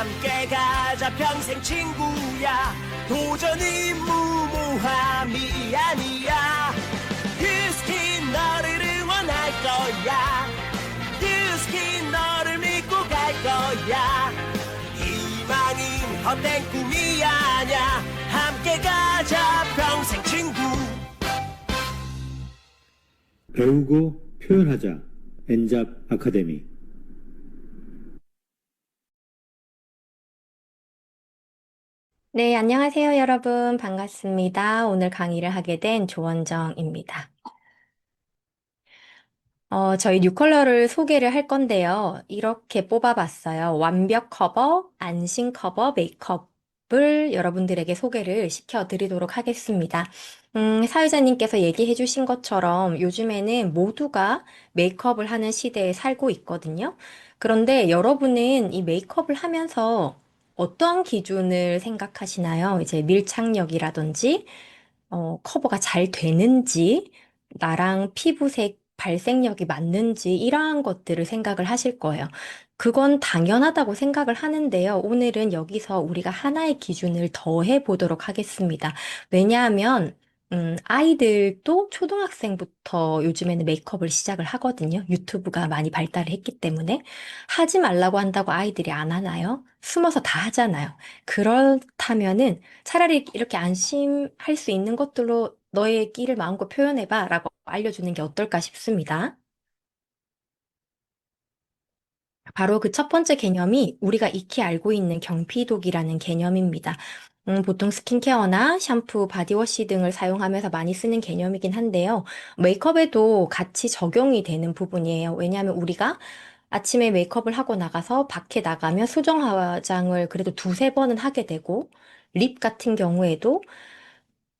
함께 가자 평생 친구야. 도전이 무모함이 아니야. 휴스킨 너를 응원할 거야. 휴스킨 너를 믿고 갈 거야. 희망은 헛된 꿈이 아냐. 함께 가자 평생 친구. 배우고 표현하자. 엔잡 아카데미. 네, 안녕하세요, 여러분. 반갑습니다. 오늘 강의를 하게 된 조원정입니다. 저희 뉴컬러를 소개를 할 건데요. 이렇게 뽑아봤어요. 완벽 커버, 안심 커버, 메이크업을 여러분들에게 소개를 시켜드리도록 하겠습니다. 사회자님께서 얘기해 주신 것처럼 요즘에는 모두가 메이크업을 하는 시대에 살고 있거든요. 그런데 여러분은 이 메이크업을 하면서 어떠한 기준을 생각하시나요? 이제 밀착력이라든지, 커버가 잘 되는지, 나랑 피부색, 발색력이 맞는지, 이러한 것들을 생각을 하실 거예요. 그건 당연하다고 생각을 하는데요. 오늘은 여기서 우리가 하나의 기준을 더해 보도록 하겠습니다. 왜냐하면, 아이들도 초등학생부터 요즘에는 메이크업을 시작을 하거든요. 유튜브가 많이 발달을 했기 때문에. 하지 말라고 한다고 아이들이 안 하나요? 숨어서 다 하잖아요. 그렇다면은 차라리 이렇게 안심할 수 있는 것들로 너의 끼를 마음껏 표현해봐 라고 알려주는 게 어떨까 싶습니다. 바로 그 첫 번째 개념이 우리가 익히 알고 있는 경피독이라는 개념입니다. 보통 스킨케어나 샴푸, 바디워시 등을 사용하면서 많이 쓰는 개념이긴 한데요. 메이크업에도 같이 적용이 되는 부분이에요. 왜냐하면 우리가 아침에 메이크업을 하고 나가서 밖에 나가면 수정 화장을 그래도 두세 번은 하게 되고, 립 같은 경우에도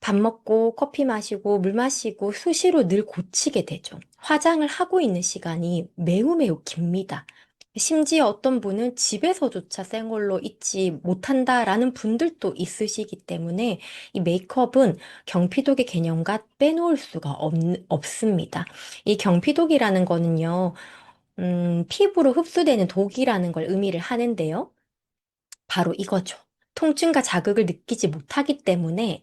밥 먹고 커피 마시고 물 마시고 수시로 늘 고치게 되죠. 화장을 하고 있는 시간이 매우 매우 깁니다. 심지어 어떤 분은 집에서조차 생얼로 있지 못한다라는 분들도 있으시기 때문에 이 메이크업은 경피독의 개념과 빼놓을 수가 없습니다. 이 경피독이라는 거는요, 피부로 흡수되는 독이라는 걸 의미를 하는데요. 바로 이거죠. 통증과 자극을 느끼지 못하기 때문에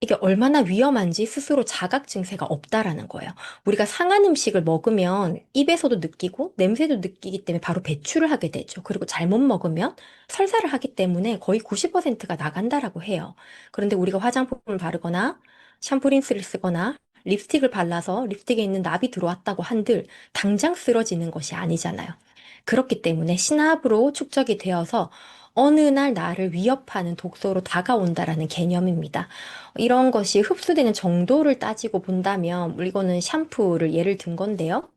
이게 얼마나 위험한지 스스로 자각 증세가 없다라는 거예요. 우리가 상한 음식을 먹으면 입에서도 느끼고 냄새도 느끼기 때문에 바로 배출을 하게 되죠. 그리고 잘못 먹으면 설사를 하기 때문에 거의 90%가 나간다라고 해요. 그런데 우리가 화장품을 바르거나 샴푸 린스를 쓰거나 립스틱을 발라서 립스틱에 있는 납이 들어왔다고 한들 당장 쓰러지는 것이 아니잖아요. 그렇기 때문에 신압으로 축적이 되어서 어느 날 나를 위협하는 독소로 다가온다라는 개념입니다. 이런 것이 흡수되는 정도를 따지고 본다면, 이거는 샴푸를 예를 든 건데요.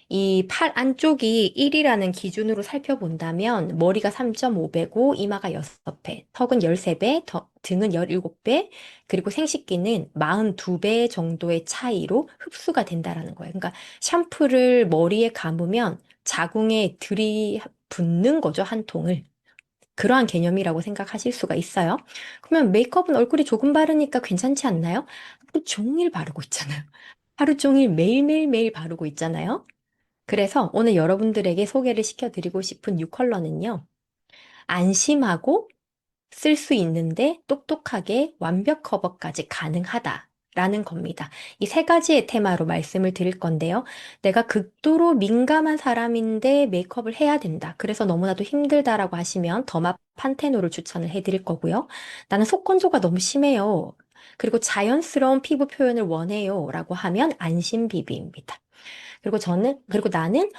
이 팔 안쪽이 1이라는 기준으로 살펴본다면, 머리가 3.5배고, 이마가 6배, 턱은 13배, 등은 17배, 그리고 생식기는 42배 정도의 차이로 흡수가 된다라는 거예요. 그러니까 샴푸를 머리에 감으면 자궁에 들이붓는 거죠, 한 통을. 그러한 개념이라고 생각하실 수가 있어요. 그러면 메이크업은 얼굴에 조금 바르니까 괜찮지 않나요? 하루 종일 바르고 있잖아요. 하루 종일 매일매일 바르고 있잖아요. 그래서 오늘 여러분들에게 소개를 시켜드리고 싶은 뉴 컬러는요. 안심하고 쓸 수 있는데 똑똑하게 완벽 커버까지 가능하다라는 겁니다. 이 세 가지의 테마로 말씀을 드릴 건데요. 내가 극도로 민감한 사람인데 메이크업을 해야 된다. 그래서 너무나도 힘들다라고 하시면 더마 판테놀을 추천을 해드릴 거고요. 나는 속건조가 너무 심해요. 그리고 자연스러운 피부 표현을 원해요. 라고 하면 안심비비입니다. 그리고 나는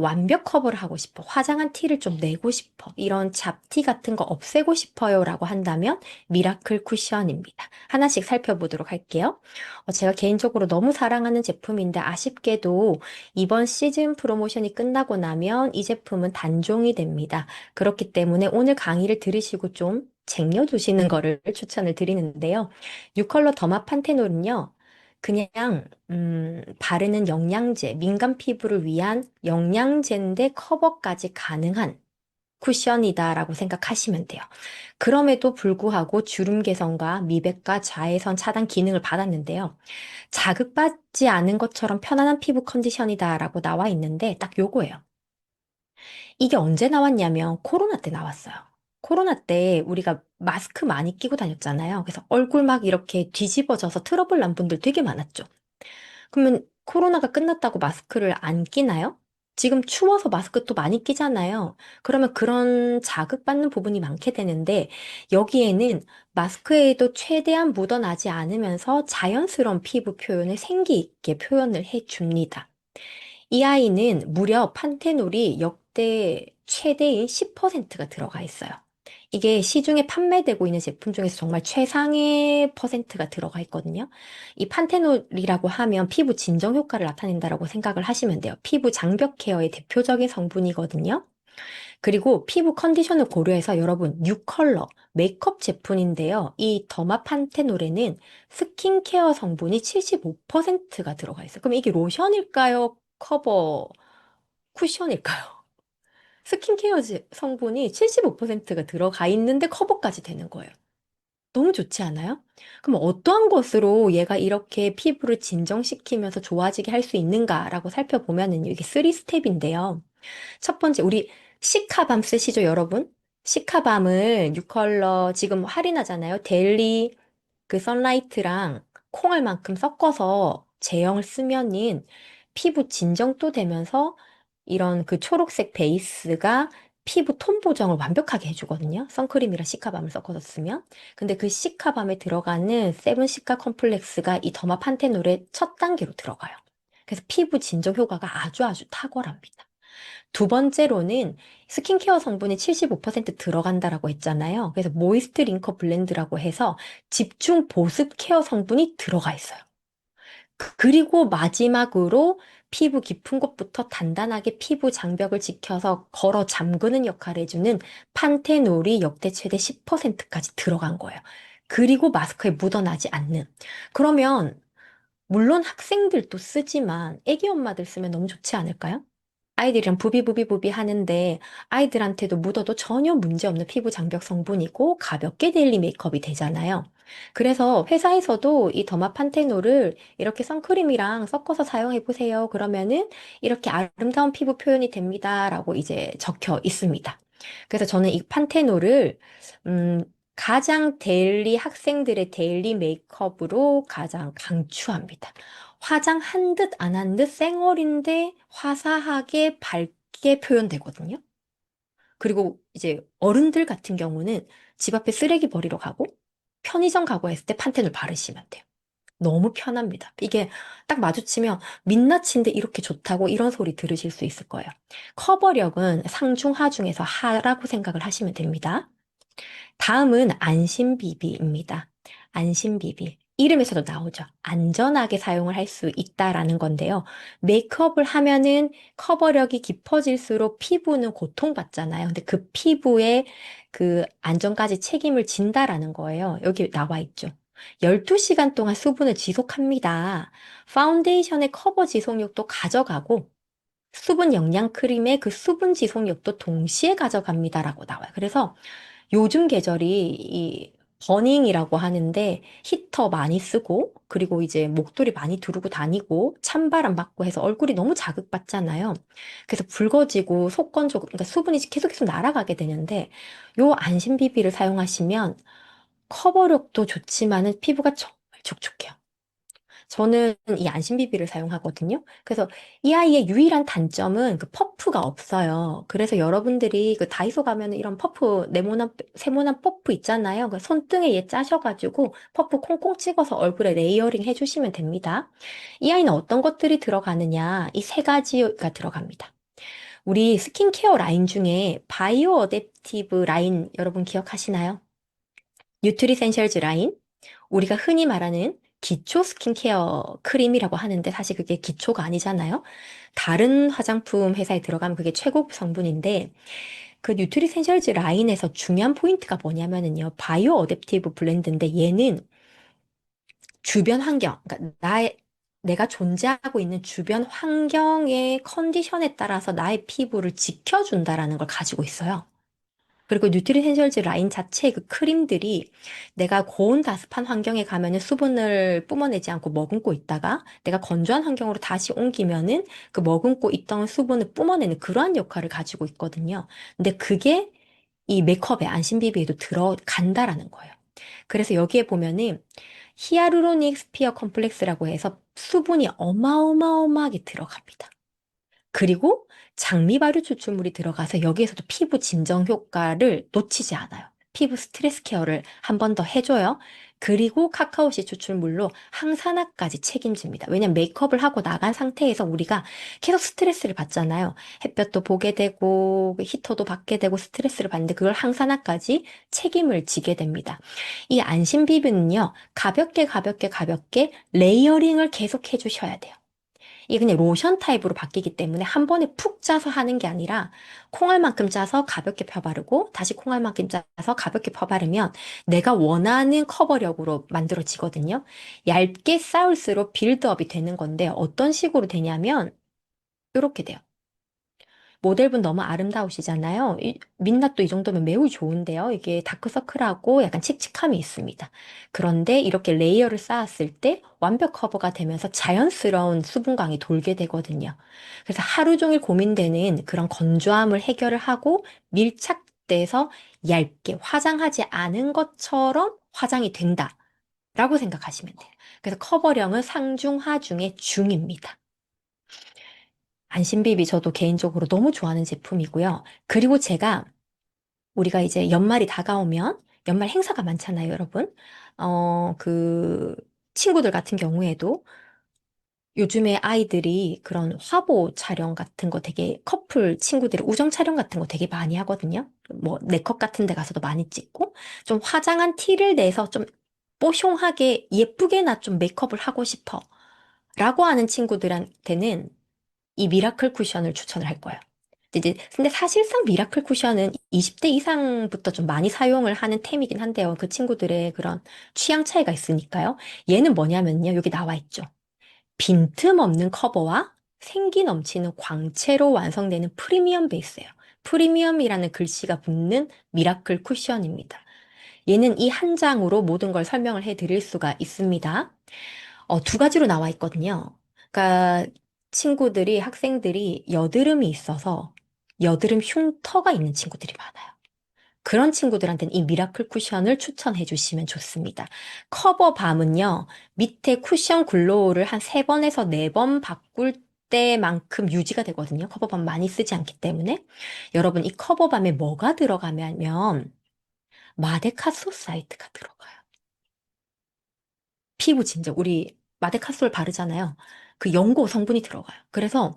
완벽 커버를 하고 싶어. 화장한 티를 좀 내고 싶어. 이런 잡티 같은 거 없애고 싶어요. 라고 한다면 미라클 쿠션입니다. 하나씩 살펴보도록 할게요. 제가 개인적으로 너무 사랑하는 제품인데 아쉽게도 이번 시즌 프로모션이 끝나고 나면 이 제품은 단종이 됩니다. 그렇기 때문에 오늘 강의를 들으시고 좀 쟁여두시는 거를 추천을 드리는데요. 뉴컬러 더마 판테놀은요. 그냥 바르는 영양제, 민감 피부를 위한 영양제인데 커버까지 가능한 쿠션이다라고 생각하시면 돼요. 그럼에도 불구하고 주름 개선과 미백과 자외선 차단 기능을 받았는데요. 자극받지 않은 것처럼 편안한 피부 컨디션이다라고 나와 있는데 딱 요거예요. 이게 언제 나왔냐면 코로나 때 나왔어요. 코로나 때 우리가 마스크 많이 끼고 다녔잖아요. 그래서 얼굴 막 이렇게 뒤집어져서 트러블 난 분들 되게 많았죠. 그러면 코로나가 끝났다고 마스크를 안 끼나요? 지금 추워서 마스크 또 많이 끼잖아요. 그러면 그런 자극받는 부분이 많게 되는데 여기에는 마스크에도 최대한 묻어나지 않으면서 자연스러운 피부 표현을 생기 있게 표현을 해 줍니다. 이 아이는 무려 판테놀이 역대 최대인 10%가 들어가 있어요. 이게 시중에 판매되고 있는 제품 중에서 정말 최상의 퍼센트가 들어가 있거든요. 이 판테놀이라고 하면 피부 진정 효과를 나타낸다라고 생각을 하시면 돼요. 피부 장벽 케어의 대표적인 성분이거든요. 그리고 피부 컨디션을 고려해서 여러분 6컬러 메이크업 제품인데요. 이 더마 판테놀에는 스킨케어 성분이 75%가 들어가 있어요. 그럼 이게 로션일까요? 커버 쿠션일까요? 스킨케어 성분이 75%가 들어가 있는데 커버까지 되는 거예요. 너무 좋지 않아요? 그럼 어떠한 것으로 얘가 이렇게 피부를 진정시키면서 좋아지게 할 수 있는가라고 살펴보면은 이게 3스텝인데요. 첫 번째, 우리 시카밤 쓰시죠, 여러분? 시카밤을 6컬러 지금 할인하잖아요. 데일리 그 선라이트랑 콩알만큼 섞어서 제형을 쓰면은 피부 진정도 되면서 이런 그 초록색 베이스가 피부 톤 보정을 완벽하게 해주거든요. 선크림이랑 시카밤을 섞어서 쓰면. 근데 그 시카밤에 들어가는 세븐 시카 컴플렉스가 이 더마 판테놀의 첫 단계로 들어가요. 그래서 피부 진정 효과가 아주 아주 탁월합니다. 두 번째로는 스킨케어 성분이 75% 들어간다라고 했잖아요. 그래서 모이스트 링커 블렌드라고 해서 집중 보습 케어 성분이 들어가 있어요. 그리고 마지막으로 피부 깊은 곳부터 단단하게 피부 장벽을 지켜서 걸어 잠그는 역할을 해주는 판테놀이 역대 최대 10%까지 들어간 거예요. 그리고 마스크에 묻어나지 않는. 그러면 물론 학생들도 쓰지만 애기 엄마들 쓰면 너무 좋지 않을까요? 아이들이랑 부비부비부비 하는데 아이들한테도 묻어도 전혀 문제없는 피부 장벽 성분이고 가볍게 데일리 메이크업이 되잖아요. 그래서 회사에서도 이 더마 판테놀을 이렇게 선크림이랑 섞어서 사용해 보세요. 그러면은 이렇게 아름다운 피부 표현이 됩니다라고 이제 적혀 있습니다. 그래서 저는 이 판테놀을 음, 가장 데일리 학생들의 데일리 메이크업으로 가장 강추합니다. 화장한 듯 안 한 듯 쌩얼인데 화사하게 밝게 표현되거든요. 그리고 이제 어른들 같은 경우는 집 앞에 쓰레기 버리러 가고 편의점 가고 했을 때 판텐을 바르시면 돼요. 너무 편합니다. 이게 딱 마주치면 민낯인데 이렇게 좋다고 이런 소리 들으실 수 있을 거예요. 커버력은 상중하 중에서 하라고 생각을 하시면 됩니다. 다음은 안심비비입니다. 안심비비. 이름에서도 나오죠. 안전하게 사용을 할 수 있다라는 건데요. 메이크업을 하면은 커버력이 깊어질수록 피부는 고통받잖아요. 근데 그 피부에 그 안전까지 책임을 진다라는 거예요. 여기 나와 있죠. 12시간 동안 수분을 지속합니다. 파운데이션의 커버 지속력도 가져가고 수분 영양 크림의 그 수분 지속력도 동시에 가져갑니다라고 나와요. 그래서 요즘 계절이 이 버닝이라고 하는데 히터 많이 쓰고 그리고 이제 목도리 많이 두르고 다니고 찬바람 맞고 해서 얼굴이 너무 자극받잖아요. 그래서 붉어지고 속건조 그러니까 수분이 계속 날아가게 되는데 요 안심 비비를 사용하시면 커버력도 좋지만은 피부가 정말 촉촉해요. 저는 이 안심비비를 사용하거든요. 그래서 이 아이의 유일한 단점은 그 퍼프가 없어요. 그래서 여러분들이 그 다이소 가면 이런 퍼프, 네모난, 세모난 퍼프 있잖아요. 그 손등에 얘 짜셔가지고 퍼프 콩콩 찍어서 얼굴에 레이어링 해주시면 됩니다. 이 아이는 어떤 것들이 들어가느냐? 이 세 가지가 들어갑니다. 우리 스킨케어 라인 중에 바이오 어댑티브 라인 여러분 기억하시나요? 뉴트리센셜즈 라인, 우리가 흔히 말하는 기초 스킨케어 크림이라고 하는데 사실 그게 기초가 아니잖아요. 다른 화장품 회사에 들어가면 그게 최고 성분인데 그 뉴트리센셜즈 라인에서 중요한 포인트가 뭐냐면은요. 바이오 어댑티브 블렌드인데 얘는 주변 환경, 그러니까 내가 존재하고 있는 주변 환경의 컨디션에 따라서 나의 피부를 지켜준다라는 걸 가지고 있어요. 그리고 뉴트리센셜즈 라인 자체의 그 크림들이 내가 고온 다습한 환경에 가면은 수분을 뿜어내지 않고 머금고 있다가 내가 건조한 환경으로 다시 옮기면은 그 머금고 있던 수분을 뿜어내는 그러한 역할을 가지고 있거든요. 근데 그게 이 메이크업의 안심비비에도 들어간다라는 거예요. 그래서 여기에 보면은 히아루로닉 스피어 컴플렉스라고 해서 수분이 어마어마하게 들어갑니다. 그리고 장미 발효 추출물이 들어가서 여기에서도 피부 진정 효과를 놓치지 않아요. 피부 스트레스 케어를 한 번 더 해줘요. 그리고 카카오씨 추출물로 항산화까지 책임집니다. 왜냐면 메이크업을 하고 나간 상태에서 우리가 계속 스트레스를 받잖아요. 햇볕도 보게 되고 히터도 받게 되고 스트레스를 받는데 그걸 항산화까지 책임을 지게 됩니다. 이 안심 비비는요. 가볍게 레이어링을 계속 해주셔야 돼요. 이게 그냥 로션 타입으로 바뀌기 때문에 한 번에 푹 짜서 하는 게 아니라 콩알만큼 짜서 가볍게 펴바르고 다시 콩알만큼 짜서 가볍게 펴바르면 내가 원하는 커버력으로 만들어지거든요. 얇게 쌓을수록 빌드업이 되는 건데 어떤 식으로 되냐면 이렇게 돼요. 모델분 너무 아름다우시잖아요. 민낯도 이 정도면 매우 좋은데요. 이게 다크서클하고 약간 칙칙함이 있습니다. 그런데 이렇게 레이어를 쌓았을 때 완벽 커버가 되면서 자연스러운 수분광이 돌게 되거든요. 그래서 하루 종일 고민되는 그런 건조함을 해결을 하고 밀착돼서 얇게 화장하지 않은 것처럼 화장이 된다라고 생각하시면 돼요. 그래서 커버력은 상중, 하중의 중입니다. 안심비비 저도 개인적으로 너무 좋아하는 제품이고요. 그리고 제가 우리가 이제 연말이 다가오면 연말 행사가 많잖아요, 여러분. 친구들 같은 경우에도 요즘에 아이들이 그런 화보 촬영 같은 거 되게 커플 친구들이 우정 촬영 같은 거 되게 많이 하거든요. 뭐 네컷 같은 데 가서도 많이 찍고 좀 화장한 티를 내서 좀 뽀숑하게 예쁘게나 좀 메이크업을 하고 싶어. 라고 하는 친구들한테는 이 미라클 쿠션을 추천을 할 거예요. 근데 사실상 미라클 쿠션은 20대 이상부터 좀 많이 사용을 하는 템이긴 한데요. 그 친구들의 그런 취향 차이가 있으니까요. 얘는 뭐냐면요. 여기 나와 있죠. 빈틈없는 커버와 생기 넘치는 광채로 완성되는 프리미엄 베이스예요. 프리미엄이라는 글씨가 붙는 미라클 쿠션입니다. 얘는 이 한 장으로 모든 걸 설명을 해 드릴 수가 있습니다. 두 가지로 나와 있거든요. 그러니까 친구들이, 학생들이 여드름이 있어서 여드름 흉터가 있는 친구들이 많아요. 그런 친구들한테는 이 미라클 쿠션을 추천해 주시면 좋습니다. 커버밤은요, 밑에 쿠션 글로우를 한 3번에서 4번 바꿀 때만큼 유지가 되거든요. 커버밤 많이 쓰지 않기 때문에. 여러분, 이 커버밤에 뭐가 들어가면 마데카 소사이트가 들어가요. 피부 진정, 우리 마데카솔 바르잖아요. 그 연고 성분이 들어가요. 그래서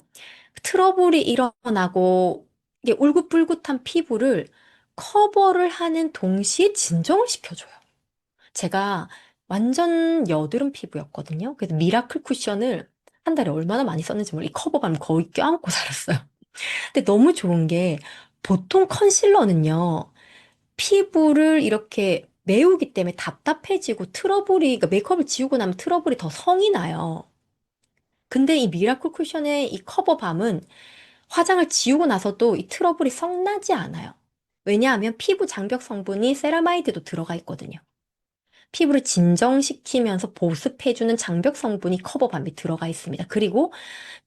트러블이 일어나고 이게 울긋불긋한 피부를 커버를 하는 동시에 진정을 시켜줘요. 제가 완전 여드름 피부였거든요. 그래서 미라클 쿠션을 한 달에 얼마나 많이 썼는지 몰라. 이 커버감 거의 껴안고 살았어요. 근데 너무 좋은 게 보통 컨실러는요. 피부를 이렇게 메우기 때문에 답답해지고 트러블이, 그러니까 메이크업을 지우고 나면 트러블이 더 성이 나요. 근데 이 미라클 쿠션의 이 커버밤은 화장을 지우고 나서도 이 트러블이 성나지 않아요. 왜냐하면 피부 장벽 성분이 세라마이드도 들어가 있거든요. 피부를 진정시키면서 보습해주는 장벽 성분이 커버밤에 들어가 있습니다. 그리고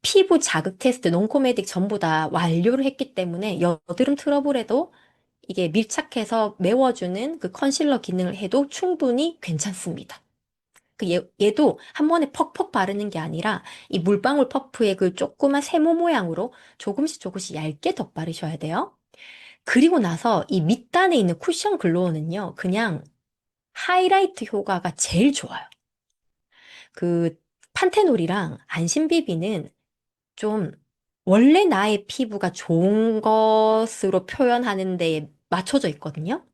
피부 자극 테스트, 논코메딕 전부 다 완료를 했기 때문에 여드름 트러블에도 이게 밀착해서 메워주는 그 컨실러 기능을 해도 충분히 괜찮습니다. 얘도 한 번에 퍽퍽 바르는 게 아니라 이 물방울 퍼프의 그 조그만 세모 모양으로 조금씩 얇게 덧바르셔야 돼요. 그리고 나서 이 밑단에 있는 쿠션 글로우는요, 그냥 하이라이트 효과가 제일 좋아요. 그 판테놀이랑 안심비비는 좀 원래 나의 피부가 좋은 것으로 표현하는 데에 맞춰져 있거든요.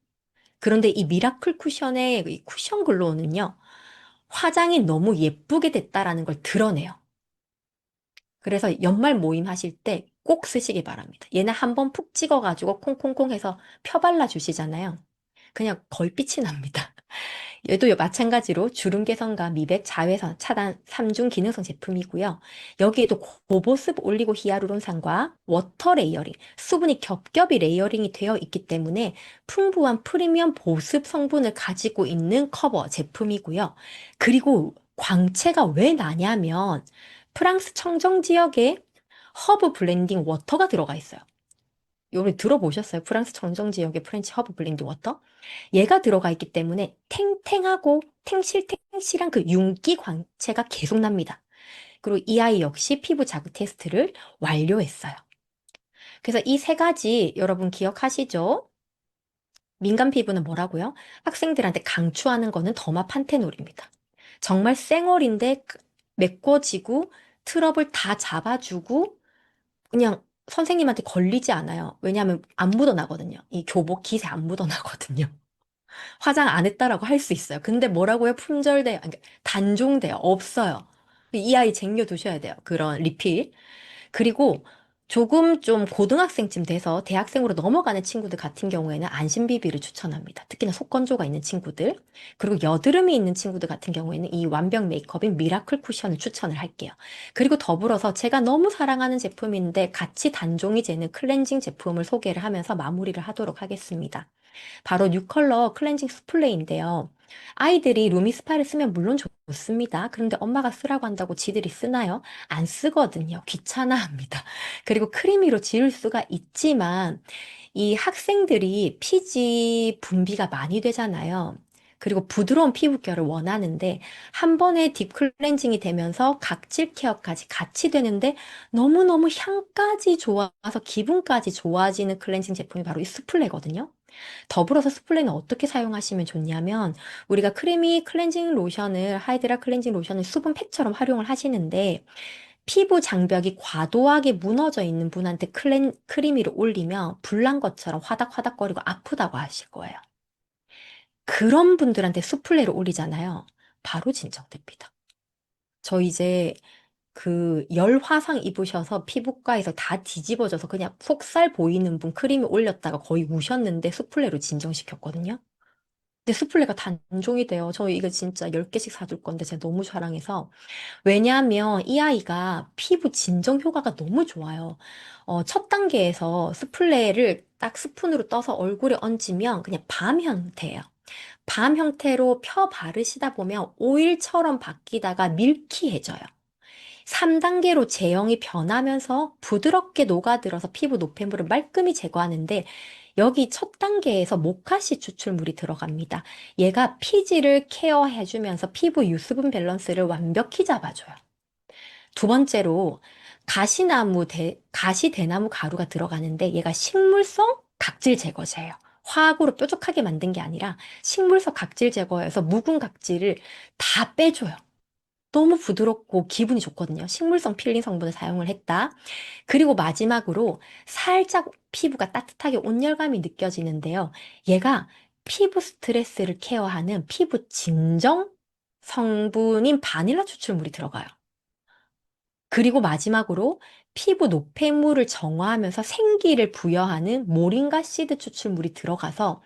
그런데 이 미라클 쿠션의 이 쿠션 글로우는요, 화장이 너무 예쁘게 됐다라는 걸 드러내요. 그래서 연말 모임 하실 때 꼭 쓰시기 바랍니다. 얘는 한번 푹 찍어가지고 콩콩콩 해서 펴발라 주시잖아요. 그냥 거의 빛이 납니다. 얘도 마찬가지로 주름 개선과 미백, 자외선 차단 3중 기능성 제품이고요. 여기에도 고보습 올리고 히아루론산과 워터 레이어링, 수분이 겹겹이 레이어링이 되어 있기 때문에 풍부한 프리미엄 보습 성분을 가지고 있는 커버 제품이고요. 그리고 광채가 왜 나냐면 프랑스 청정 지역에 허브 블렌딩 워터가 들어가 있어요. 여러분 들어보셨어요? 프랑스 청정 지역의 프렌치 허브 블렌딩 워터? 얘가 들어가 있기 때문에 탱탱하고 탱실탱실한 그 윤기 광채가 계속 납니다. 그리고 이 아이 역시 피부 자극 테스트를 완료했어요. 그래서 이 세 가지 여러분 기억하시죠? 민감 피부는 뭐라고요? 학생들한테 강추하는 거는 더마 판테놀입니다. 정말 쌩얼인데 메꿔지고 트러블 다 잡아주고 그냥 선생님한테 걸리지 않아요. 왜냐하면 안 묻어나거든요. 이 교복 깃에 안 묻어나거든요. 화장 안 했다라고 할 수 있어요. 근데 뭐라고요? 품절돼요. 그러니까 단종돼요. 없어요. 이 아이 쟁여두셔야 돼요. 그런 리필. 그리고 조금 좀 고등학생쯤 돼서 대학생으로 넘어가는 친구들 같은 경우에는 안심비비를 추천합니다. 특히나 속건조가 있는 친구들. 그리고 여드름이 있는 친구들 같은 경우에는 이 완벽 메이크업인 미라클 쿠션을 추천을 할게요. 그리고 더불어서 제가 너무 사랑하는 제품인데 같이 단종이 되는 클렌징 제품을 소개를 하면서 마무리를 하도록 하겠습니다. 바로 뉴컬러 클렌징 스플레이인데요. 아이들이 루미스파를 쓰면 물론 좋습니다. 그런데 엄마가 쓰라고 한다고 지들이 쓰나요? 안 쓰거든요. 귀찮아합니다. 그리고 크리미로 지울 수가 있지만 이 학생들이 피지 분비가 많이 되잖아요. 그리고 부드러운 피부결을 원하는데 한 번에 딥 클렌징이 되면서 각질 케어까지 같이 되는데 너무너무 향까지 좋아서 기분까지 좋아지는 클렌징 제품이 바로 이 스플레거든요. 더불어서 스플레이는 어떻게 사용하시면 좋냐면 우리가 크리미 클렌징 로션을 하이드라 클렌징 로션을 수분 팩처럼 활용을 하시는데 피부 장벽이 과도하게 무너져 있는 분한테 크리미를 올리면 불난 것처럼 화닥화닥거리고 아프다고 하실 거예요. 그런 분들한테 수플레이를 올리잖아요. 바로 진정됩니다. 저 이제 그 열 화상 입으셔서 피부과에서 다 뒤집어져서 그냥 속살 보이는 분 크림을 올렸다가 거의 우셨는데 수플레로 진정시켰거든요. 근데 수플레가 단종이 돼요. 저 이거 진짜 10개씩 사둘 건데 제가 너무 사랑해서. 왜냐하면 이 아이가 피부 진정 효과가 너무 좋아요. 첫 단계에서 스플레를 딱 스푼으로 떠서 얼굴에 얹으면 그냥 밤 형태예요. 밤 형태로 펴 바르시다 보면 오일처럼 바뀌다가 밀키해져요. 3단계로 제형이 변하면서 부드럽게 녹아들어서 피부 노폐물을 말끔히 제거하는데 여기 첫 단계에서 모카씨 추출물이 들어갑니다. 얘가 피지를 케어해주면서 피부 유수분 밸런스를 완벽히 잡아줘요. 두 번째로 가시대나무 가루가 들어가는데 얘가 식물성 각질 제거제예요. 화학으로 뾰족하게 만든 게 아니라 식물성 각질 제거해서 묵은 각질을 다 빼줘요. 너무 부드럽고 기분이 좋거든요. 식물성 필링 성분을 사용을 했다. 그리고 마지막으로 살짝 피부가 따뜻하게 온열감이 느껴지는데요. 얘가 피부 스트레스를 케어하는 피부 진정 성분인 바닐라 추출물이 들어가요. 그리고 마지막으로 피부 노폐물을 정화하면서 생기를 부여하는 모링가 씨드 추출물이 들어가서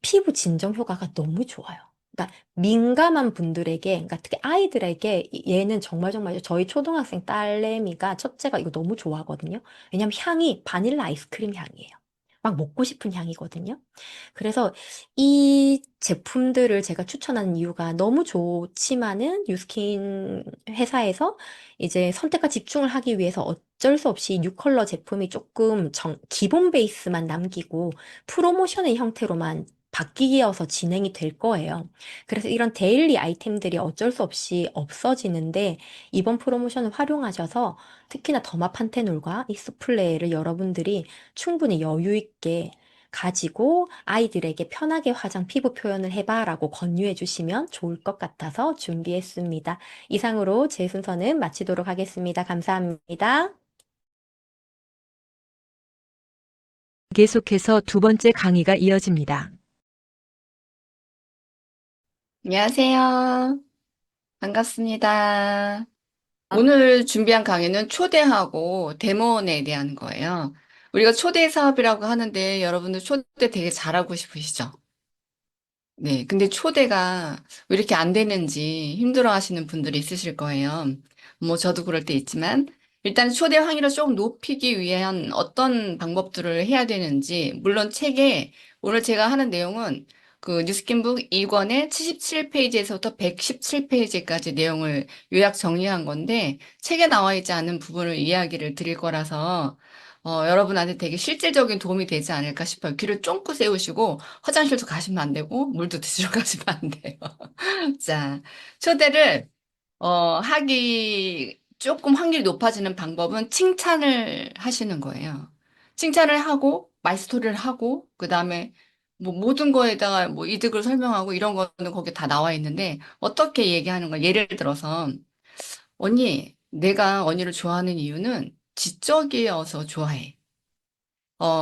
피부 진정 효과가 너무 좋아요. 그러니까 민감한 분들에게, 그러니까 특히 아이들에게 얘는 정말 정말 저희 초등학생 딸내미가 첫째가 이거 너무 좋아하거든요. 왜냐면 향이 바닐라 아이스크림 향이에요. 막 먹고 싶은 향이거든요. 그래서 이 제품들을 제가 추천하는 이유가 너무 좋지만은 뉴스킨 회사에서 이제 선택과 집중을 하기 위해서 어쩔 수 없이 뉴컬러 제품이 조금 기본 베이스만 남기고 프로모션의 형태로만 바뀌어서 진행이 될 거예요. 그래서 이런 데일리 아이템들이 어쩔 수 없이 없어지는데 이번 프로모션을 활용하셔서 특히나 더마 판테놀과 이 스플레이를 여러분들이 충분히 여유 있게 가지고 아이들에게 편하게 화장 피부 표현을 해봐라고 권유해 주시면 좋을 것 같아서 준비했습니다. 이상으로 제 순서는 마치도록 하겠습니다. 감사합니다. 계속해서 두 번째 강의가 이어집니다. 안녕하세요. 반갑습니다. 오늘 준비한 강의는 초대하고 데모원에 대한 거예요. 우리가 초대 사업이라고 하는데 여러분들 초대 되게 잘하고 싶으시죠? 네. 근데 초대가 왜 이렇게 안 되는지 힘들어 하시는 분들이 있으실 거예요. 뭐 저도 그럴 때 있지만 일단 초대 확률을 조금 높이기 위한 어떤 방법들을 해야 되는지 물론 책에 오늘 제가 하는 내용은 그 뉴스킨북 2권의 77페이지에서부터 117페이지까지 내용을 요약 정리한 건데 책에 나와 있지 않은 부분을 이야기를 드릴 거라서 여러분한테 되게 실질적인 도움이 되지 않을까 싶어요. 귀를 쫑긋 세우시고 화장실도 가시면 안 되고 물도 드시러 가시면 안 돼요. 자, 초대를 하기 조금 확률이 높아지는 방법은 칭찬을 하시는 거예요. 칭찬을 하고 말스토리를 하고 그다음에 뭐 모든 거에다가 뭐 이득을 설명하고 이런 거는 거기 다 나와 있는데 어떻게 얘기하는 거 예를 들어서 언니 내가 언니를 좋아하는 이유는 지적이어서 좋아해.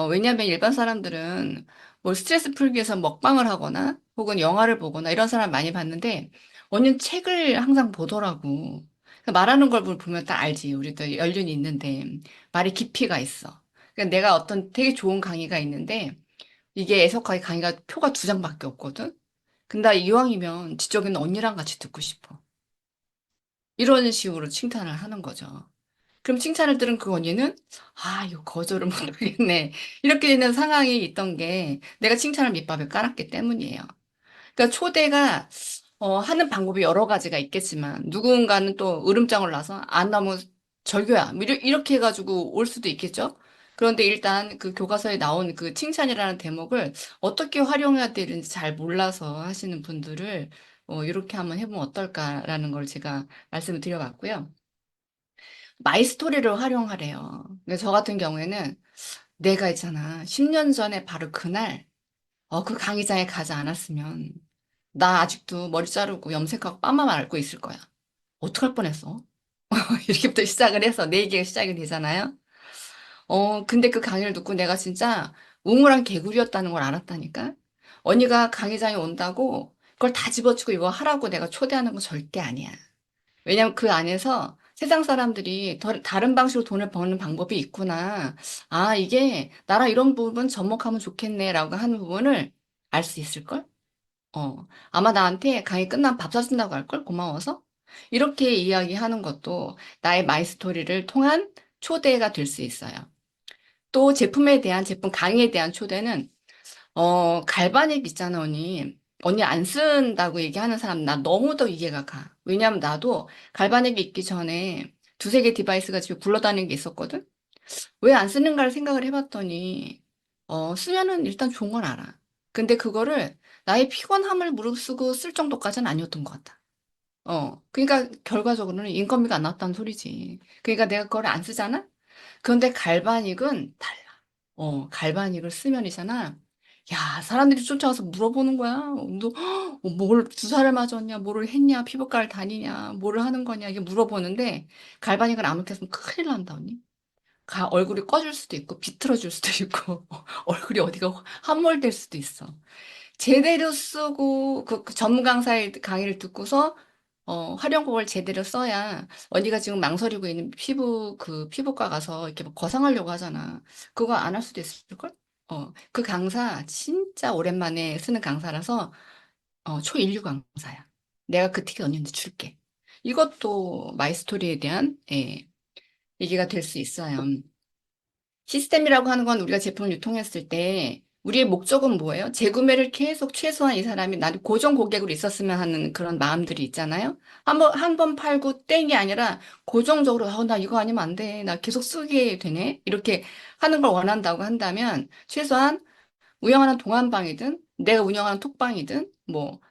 왜냐면 일반 사람들은 뭘 스트레스 풀기 위해서 먹방을 하거나 혹은 영화를 보거나 이런 사람 많이 봤는데 언니는 책을 항상 보더라고. 그러니까 말하는 걸 보면 딱 알지. 우리도 연륜이 있는데 말이 깊이가 있어. 그러니까 내가 어떤 되게 좋은 강의가 있는데 이게 애석하게 강의가 표가 2장밖에 없거든. 근데 이왕이면 지적인 언니랑 같이 듣고 싶어. 이런 식으로 칭찬을 하는 거죠. 그럼 칭찬을 들은 그 언니는 아, 이거 거절을 못하겠네. 이렇게 되는 상황이 있던 게 내가 칭찬을 밑밥에 깔았기 때문이에요. 그러니까 초대가 하는 방법이 여러 가지가 있겠지만 누군가는 또 으름장을 놔서 안 나오면 절교야. 뭐 이렇게 해가지고 올 수도 있겠죠. 그런데 일단 그 교과서에 나온 그 칭찬이라는 대목을 어떻게 활용해야 되는지 잘 몰라서 하시는 분들을 이렇게 한번 해보면 어떨까라는 걸 제가 말씀을 드려봤고요. 마이스토리를 활용하래요. 근데 저 같은 경우에는 내가 있잖아. 10년 전에 바로 그날, 그 강의장에 가지 않았으면, 나 아직도 머리 자르고 염색하고 빠마 앓고 있을 거야. 어떡할 뻔했어? 이렇게부터 시작을 해서 내 얘기가 시작이 되잖아요. 근데 그 강의를 듣고 내가 진짜 우물한 개구리였다는 걸 알았다니까? 언니가 강의장에 온다고 그걸 다 집어치고 이거 하라고 내가 초대하는 거 절대 아니야. 왜냐면 그 안에서 세상 사람들이 다른 방식으로 돈을 버는 방법이 있구나. 아, 이게 나랑 이런 부분 접목하면 좋겠네라고 하는 부분을 알 수 있을걸? 아마 나한테 강의 끝나면 밥 사준다고 할걸? 고마워서? 이렇게 이야기하는 것도 나의 마이스토리를 통한 초대가 될 수 있어요. 또 제품에 대한, 제품 강의에 대한 초대는 갈바닉 있잖아, 언니. 언니 안 쓴다고 얘기하는 사람 나 너무도 이해가 가. 왜냐면 나도 갈바닉이 있기 전에 2-3개 디바이스가 집에 굴러다니는 게 있었거든? 왜 안 쓰는가를 생각을 해봤더니, 쓰면은 일단 좋은 건 알아. 근데 그거를 나의 피곤함을 무릅쓰고 쓸 정도까지는 아니었던 것 같아. 그러니까 결과적으로는 인건비가 안 나왔다는 소리지. 그러니까 내가 그걸 안 쓰잖아? 그런데 갈바닉은 달라. 갈바닉을 쓰면이잖아. 야, 사람들이 쫓아와서 물어보는 거야. 너, 뭘 주사를 맞았냐, 뭐를 했냐, 피부과를 다니냐, 뭐를 하는 거냐, 이게 물어보는데, 갈바닉을 잘못했으면 큰일 난다, 언니. 얼굴이 꺼질 수도 있고, 비틀어질 수도 있고, 얼굴이 어디가 함몰될 수도 있어. 제대로 쓰고, 그 전문 강사의 강의를 듣고서, 활용법을 제대로 써야, 언니가 지금 망설이고 있는 피부과 가서 이렇게 막 거상하려고 하잖아. 그거 안 할 수도 있을걸? 그 강사 진짜 오랜만에 쓰는 강사라서 초일류 강사야. 내가 그 팁 언니한테 줄게. 이것도 마이스토리에 대한 얘기가 될 수 있어요. 시스템이라고 하는 건 우리가 제품을 유통했을 때 우리의 목적은 뭐예요? 재구매를 계속 최소한 이 사람이 나를 고정 고객으로 있었으면 하는 그런 마음들이 있잖아요. 한 번 팔고 땡이 아니라 고정적으로 나 이거 아니면 안 돼. 나 계속 쓰게 되네. 이렇게 하는 걸 원한다고 한다면 최소한 운영하는 동안방이든 내가 운영하는 톡방이든 뭐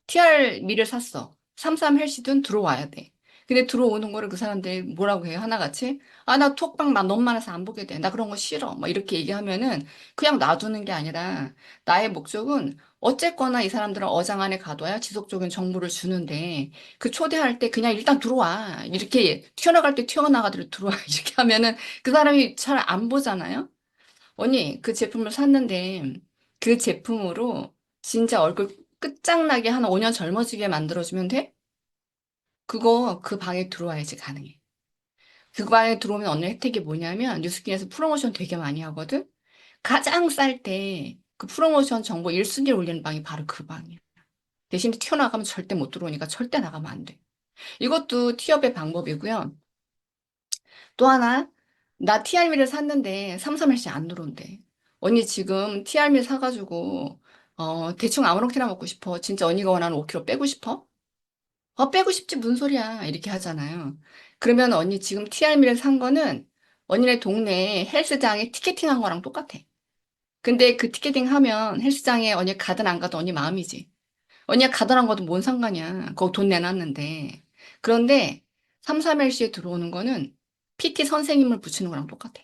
TR미를 샀어. 삼삼 헬시든 들어와야 돼. 근데 들어오는 거를 그 사람들이 뭐라고 해요? 하나같이? 아, 나 톡방 너무 많아서 안 보게 돼. 나 그런 거 싫어. 막 이렇게 얘기하면은 그냥 놔두는 게 아니라 나의 목적은 어쨌거나 이 사람들은 어장 안에 가둬야 지속적인 정보를 주는데 그 초대할 때 그냥 일단 들어와. 이렇게 튀어나갈 때 튀어나가도록 들어와. 이렇게 하면은 그 사람이 잘 안 보잖아요? 언니, 그 제품을 샀는데 그 제품으로 진짜 얼굴 끝장나게 한 5년 젊어지게 만들어주면 돼? 그거 그 방에 들어와야지 가능해. 그 방에 들어오면 얻는 혜택이 뭐냐면 뉴스킨에서 프로모션 되게 많이 하거든? 가장 쌀 때 그 프로모션 정보 1순위에 올리는 방이 바로 그 방이야. 대신에 튀어나가면 절대 못 들어오니까 절대 나가면 안 돼. 이것도 티업의 방법이고요. 또 하나, 나 TRM를 샀는데 3,3일치 안 들어온대. 언니 지금 TRM 사가지고, 대충 아무렇게나 먹고 싶어. 진짜 언니가 원하는 5kg 빼고 싶어? 빼고 싶지, 무슨 소리야. 이렇게 하잖아요. 그러면 언니 지금 TRM를 산 거는 언니네 동네 헬스장에 티켓팅 한 거랑 똑같아. 근데 그 티켓팅 하면 헬스장에 언니 가든 안 가든 언니 마음이지. 언니가 가든 안 가든 뭔 상관이야. 거기 돈 내놨는데. 그런데 3,3일시에 들어오는 거는 PT 선생님을 붙이는 거랑 똑같아.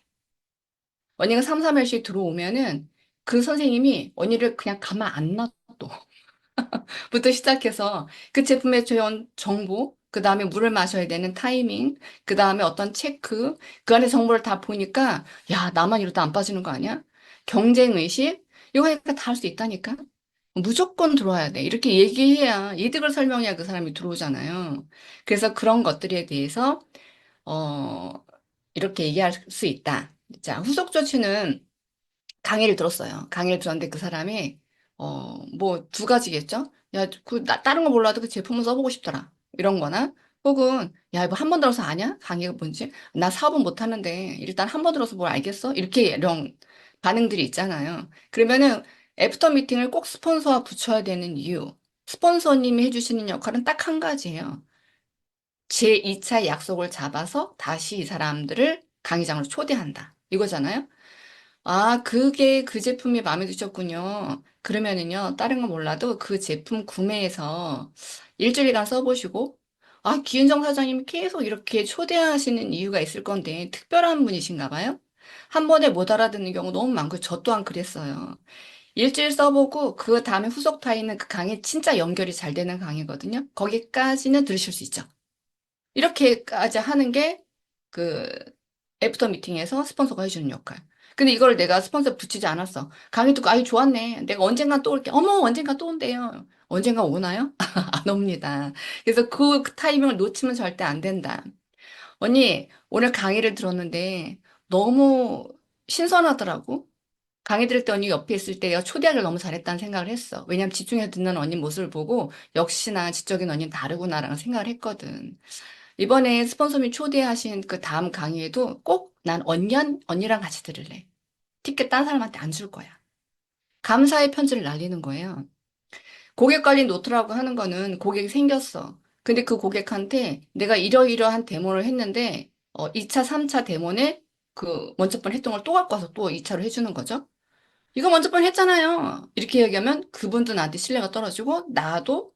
언니가 3,3일시에 들어오면은 그 선생님이 언니를 그냥 가만 안 놔둬. 부터 시작해서 그 제품에 들어온 정보, 그 다음에 물을 마셔야 되는 타이밍, 그 다음에 어떤 체크, 그 안에 정보를 다 보니까, 야, 나만 이러다 안 빠지는 거 아니야? 경쟁의식? 이거 하니까 다 할 수 있다니까? 무조건 들어와야 돼. 이렇게 얘기해야, 이득을 설명해야 그 사람이 들어오잖아요. 그래서 그런 것들에 대해서, 어, 이렇게 얘기할 수 있다. 자, 후속 조치는 강의를 들었어요. 강의를 들었는데 그 사람이 뭐 두 가지겠죠? 야, 다른 거 몰라도 그 제품을 써보고 싶더라. 이런 거나 혹은 야, 이거 한 번 들어서 아냐? 강의가 뭔지? 나 사업은 못 하는데 일단 한 번 들어서 뭘 알겠어? 이렇게 이런 반응들이 있잖아요. 그러면은 애프터 미팅을 꼭 스폰서와 붙여야 되는 이유. 스폰서님이 해주시는 역할은 딱 한 가지예요. 제2차 약속을 잡아서 다시 이 사람들을 강의장으로 초대한다. 이거잖아요. 아, 그게 그 제품이 마음에 드셨군요. 그러면은요, 다른 건 몰라도 그 제품 구매해서 일주일간 써보시고, 아, 기은정 사장님이 계속 이렇게 초대하시는 이유가 있을 건데, 특별한 분이신가 봐요? 한 번에 못 알아듣는 경우 너무 많고, 저 또한 그랬어요. 일주일 써보고, 그 다음에 후속 타임은 그 강의 진짜 연결이 잘 되는 강의거든요. 거기까지는 들으실 수 있죠. 이렇게까지 하는 게 그 애프터 미팅에서 스폰서가 해주는 역할. 근데 이걸 내가 스폰서 붙이지 않았어. 강의 듣고 아유 좋았네. 내가 언젠간 또 올게. 어머 언젠간 또 온대요. 언젠가 오나요? 안 옵니다. 그래서 그 타이밍을 놓치면 절대 안 된다. 언니 오늘 강의를 들었는데 너무 신선하더라고. 강의 들을 때 언니 옆에 있을 때 내가 초대하기를 너무 잘했다는 생각을 했어. 왜냐면 집중해서 듣는 언니 모습을 보고 역시나 지적인 언니는 다르구나라는 생각을 했거든. 이번에 스폰서님 초대하신 그 다음 강의에도 꼭 난 언니랑 같이 들을래. 티켓 딴 사람한테 안 줄 거야. 감사의 편지를 날리는 거예요. 고객 관리 노트라고 하는 거는 고객이 생겼어. 근데 그 고객한테 내가 이러이러한 데모를 했는데, 2차, 3차 데모에 그 먼저 번 했던 걸 또 갖고 와서 또 2차로 해주는 거죠. 이거 먼저 번 했잖아요. 이렇게 얘기하면 그분도 나한테 신뢰가 떨어지고, 나도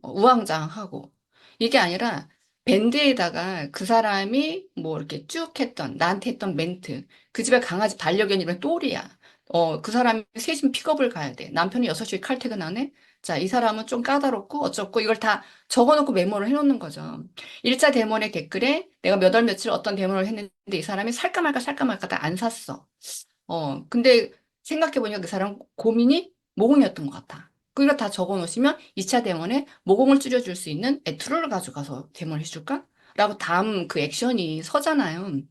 우왕좌왕하고. 이게 아니라 밴드에다가 그 사람이 뭐 이렇게 쭉 했던, 나한테 했던 멘트. 그 집에 강아지 반려견이면 또리야. 그 사람이 세심 픽업을 가야 돼. 남편이 6시에 칼퇴근하네? 자, 이 사람은 좀 까다롭고 어쩌고 이걸 다 적어놓고 메모를 해놓는 거죠. 1차 데모의 댓글에 내가 몇 월 며칠 어떤 데모를 했는데 이 사람이 살까 말까 살까 말까 다 안 샀어. 근데 생각해보니까 그 사람 고민이 모공이었던 것 같아. 그걸 다 적어 놓으시면 2차 데모에 모공을 줄여줄 수 있는 툴을 가져가서 데모를 해줄까? 라고 다음 그 액션이 서잖아요.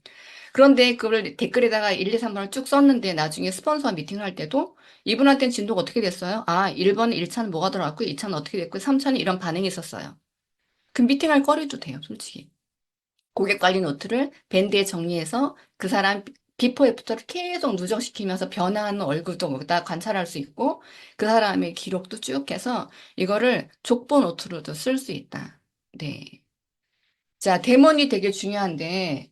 그런데 그걸 댓글에다가 1, 2, 3번을 쭉 썼는데 나중에 스폰서와 미팅을 할 때도 이분한테는 진도가 어떻게 됐어요? 아, 1번 1차는 뭐가 들어갔고 2차는 어떻게 됐고 3차는 이런 반응이 있었어요. 그 미팅할 거리도 돼요, 솔직히. 고객 관리 노트를 밴드에 정리해서 그 사람 비포 애프터를 계속 누적시키면서 변화하는 얼굴도 거기다 관찰할 수 있고 그 사람의 기록도 쭉 해서 이거를 족보 노트로도 쓸 수 있다. 네. 자, 데몬이 되게 중요한데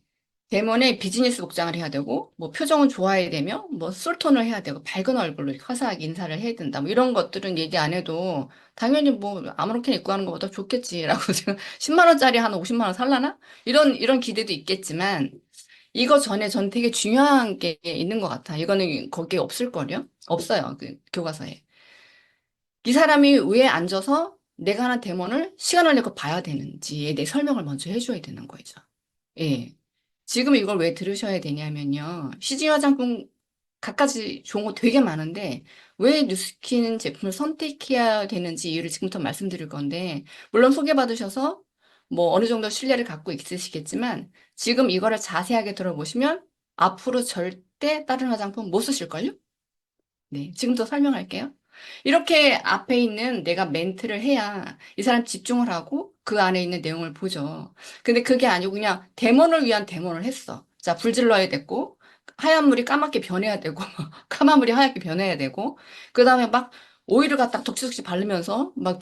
데몬에 비즈니스 복장을 해야 되고 뭐 표정은 좋아야 되며 뭐 솔톤을 해야 되고 밝은 얼굴로 이렇게 화사하게 인사를 해야 된다. 뭐 이런 것들은 얘기 안 해도 당연히 뭐 아무렇게나 입고 하는 것보다 좋겠지라고 지금 10만 원짜리 한 50만 원 살라나? 이런 기대도 있겠지만 이거 전에 전 되게 중요한 게 있는 것 같아. 이거는 거기에 없을걸요? 없어요. 그 교과서에. 이 사람이 왜 앉아서 내가 하는 데모를 시간을 내고 봐야 되는지에 대해 설명을 먼저 해줘야 되는 거죠. 예. 지금 이걸 왜 들으셔야 되냐면요. CG 화장품 갖가지 좋은 거 되게 많은데 왜 뉴스킨 제품을 선택해야 되는지 이유를 지금부터 말씀드릴 건데 물론 소개받으셔서 뭐 어느 정도 신뢰를 갖고 있으시겠지만 지금 이거를 자세하게 들어보시면 앞으로 절대 다른 화장품 못 쓰실걸요? 네, 지금부터 설명할게요. 이렇게 앞에 있는 내가 멘트를 해야 이 사람 집중을 하고 그 안에 있는 내용을 보죠. 근데 그게 아니고 그냥 데모를 위한 데모를 했어. 자, 불 질러야 됐고, 하얀 물이 까맣게 변해야 되고, 까만 물이 하얗게 변해야 되고, 그 다음에 막 오일을 갖다 덕지덕지 바르면서 막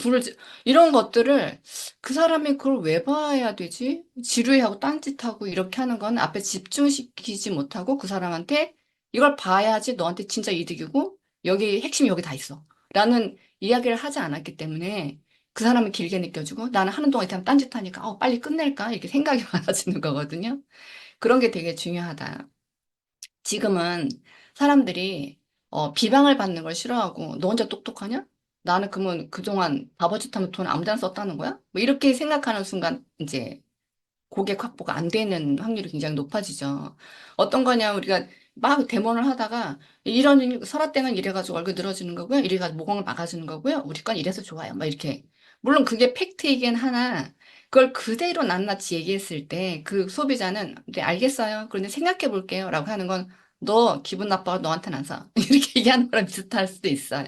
이런 것들을 그 사람이 그걸 왜 봐야 되지? 지루해하고 딴짓하고 이렇게 하는 건 앞에 집중시키지 못하고 그 사람한테 이걸 봐야지 너한테 진짜 이득이고 여기 핵심이 여기 다 있어. 라는 이야기를 하지 않았기 때문에 그 사람은 길게 느껴지고 나는 하는 동안 이 사람 딴짓하니까 빨리 끝낼까? 이렇게 생각이 많아지는 거거든요. 그런 게 되게 중요하다. 지금은 사람들이 비방을 받는 걸 싫어하고 너 혼자 똑똑하냐? 나는 그러면 그동안 바보짓하면 돈 아무데나 썼다는 거야? 뭐 이렇게 생각하는 순간 이제 고객 확보가 안 되는 확률이 굉장히 높아지죠. 어떤 거냐, 우리가 막 대모를 하다가 설화땡은 이래가지고 얼굴 늘어지는 거고요. 이래가지고 모공을 막아주는 거고요. 우리 건 이래서 좋아요. 막 이렇게. 물론 그게 팩트이긴 하나, 그걸 그대로 낱낱이 얘기했을 때 그 소비자는 네, 알겠어요. 그런데 생각해 볼게요. 라고 하는 건 너 기분 나빠가 너한테는 안 사. 이렇게 얘기하는 거랑 비슷할 수도 있어요.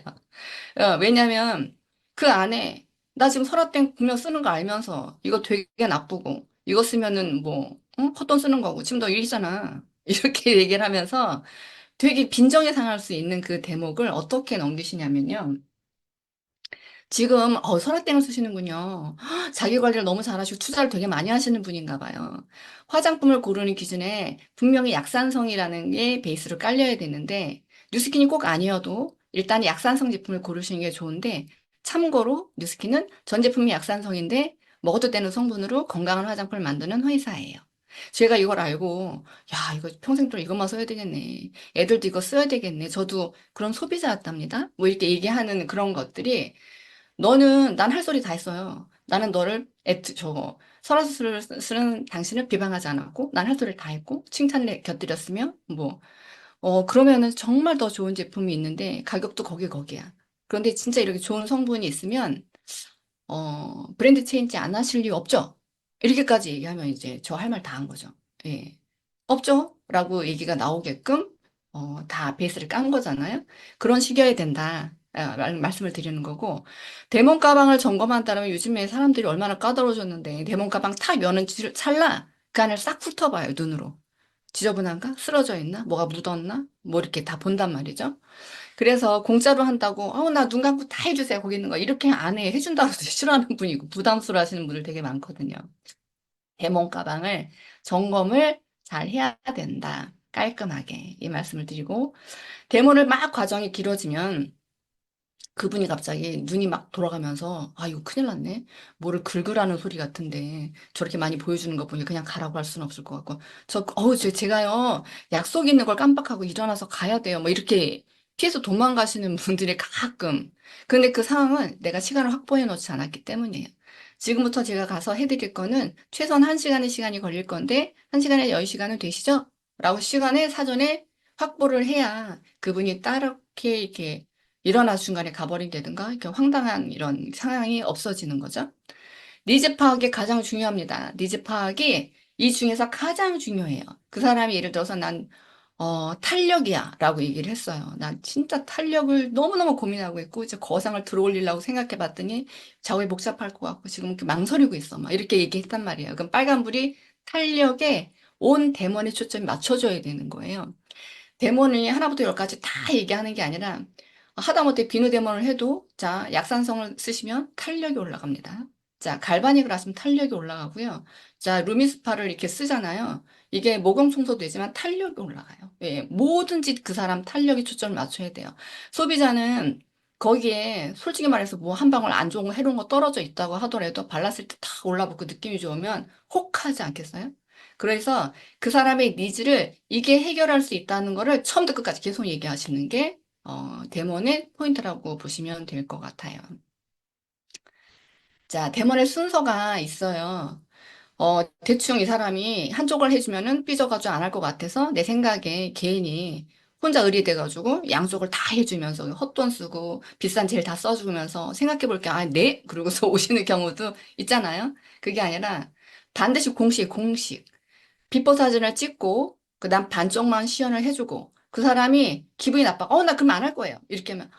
왜냐면 그 안에 나 지금 설화땡 분명 쓰는 거 알면서 이거 되게 나쁘고 이거 쓰면은 뭐 헛돈 쓰는 거고 지금 너 일이잖아. 이렇게 얘기를 하면서 되게 빈정에 상할 수 있는 그 대목을 어떻게 넘기시냐면요. 지금 설화땡을 쓰시는군요. 헉, 자기 관리를 너무 잘하시고 투자를 되게 많이 하시는 분인가 봐요. 화장품을 고르는 기준에 분명히 약산성이라는 게 베이스로 깔려야 되는데 뉴스킨이 꼭 아니어도 일단 약산성 제품을 고르시는 게 좋은데 참고로 뉴스킨은 전 제품이 약산성인데 먹어도 되는 성분으로 건강한 화장품을 만드는 회사예요. 제가 이걸 알고 야 이거 평생 동안 이것만 써야 되겠네. 애들도 이거 써야 되겠네. 저도 그런 소비자였답니다. 뭐 이렇게 얘기하는 그런 것들이 난 할 소리 다 했어요. 나는 너를 설화수술을 쓰는 당신을 비방하지 않았고, 난 할 소리를 다 했고, 칭찬을 곁들였으며, 그러면은 정말 더 좋은 제품이 있는데, 가격도 거기야. 그런데 진짜 이렇게 좋은 성분이 있으면, 브랜드 체인지 안 하실 이유 없죠? 이렇게까지 얘기하면 이제 저 할 말 다 한 거죠. 예. 없죠? 라고 얘기가 나오게끔 다 베이스를 깐 거잖아요. 그런 식이어야 된다. 말씀을 드리는 거고 데몬 가방을 점검한다면 요즘에 사람들이 얼마나 까다로워졌는데 데몬 가방 탁 여는 찰나 그 안을 싹 훑어봐요 눈으로. 지저분한가? 쓰러져 있나? 뭐가 묻었나? 뭐 이렇게 다 본단 말이죠. 그래서 공짜로 한다고 나 눈 감고 다 해주세요 거기 있는 거 이렇게 안 해. 해준다고 싫어하는 분이고 부담스러워 하시는 분들 되게 많거든요. 데몬 가방을 점검을 잘 해야 된다. 깔끔하게 이 말씀을 드리고 데모를 막 과정이 길어지면 그분이 갑자기 눈이 막 돌아가면서 이거 큰일 났네. 뭐를 긁으라는 소리 같은데 저렇게 많이 보여주는 거 보니 그냥 가라고 할 수는 없을 것 같고 제가요 약속 있는 걸 깜빡하고 일어나서 가야 돼요. 뭐 이렇게 피해서 도망가시는 분들이 가끔. 근데 그 상황은 내가 시간을 확보해 놓지 않았기 때문이에요. 지금부터 제가 가서 해드릴 거는 최소한 1시간의 시간이 걸릴 건데 1시간에 10시간은 되시죠? 라고 시간에 사전에 확보를 해야 그분이 따르게 이렇게 일어나 중간에 가버린다든가 이렇게 황당한 이런 상황이 없어지는 거죠. 니즈 파악이 가장 중요합니다. 니즈 파악이 이 중에서 가장 중요해요. 그 사람이 예를 들어서 난 탄력이야 라고 얘기를 했어요. 난 진짜 탄력을 너무너무 고민하고 있고 이제 거상을 들어올리려고 생각해 봤더니 작업이 복잡할 것 같고 지금 이렇게 망설이고 있어. 막 이렇게 얘기했단 말이에요. 그럼 빨간불이 탄력에 온 대머리 초점이 맞춰줘야 되는 거예요. 데모는 하나부터 열까지 다 얘기하는 게 아니라 하다못해 비누 데모를 해도 자 약산성을 쓰시면 탄력이 올라갑니다. 자 갈바닉을 하시면 탄력이 올라가고요. 자 루미스파를 이렇게 쓰잖아요. 이게 모공 청소도 되지만 탄력이 올라가요. 예, 뭐든지 그 사람 탄력에 초점을 맞춰야 돼요. 소비자는 거기에 솔직히 말해서 뭐 한 방울 안 좋은 거 해로운 거 떨어져 있다고 하더라도 발랐을 때 탁 올라붙고 느낌이 좋으면 혹하지 않겠어요? 그래서 그 사람의 니즈를 이게 해결할 수 있다는 거를 처음부터 끝까지 계속 얘기하시는 게 데모의 포인트라고 보시면 될 것 같아요. 자, 데모의 순서가 있어요. 대충 이 사람이 한쪽을 해주면은 삐져가지고 안 할 것 같아서 내 생각에 개인이 혼자 의리돼가지고 양쪽을 다 해주면서 헛돈 쓰고 비싼 젤 다 써주면서 생각해볼 게 네? 그러고서 오시는 경우도 있잖아요. 그게 아니라 반드시 공식. 비포 사진을 찍고 그다음 반쪽만 시연을 해주고 그 사람이 기분이 나빠. 나 그럼 안 할 거예요. 이렇게 하면,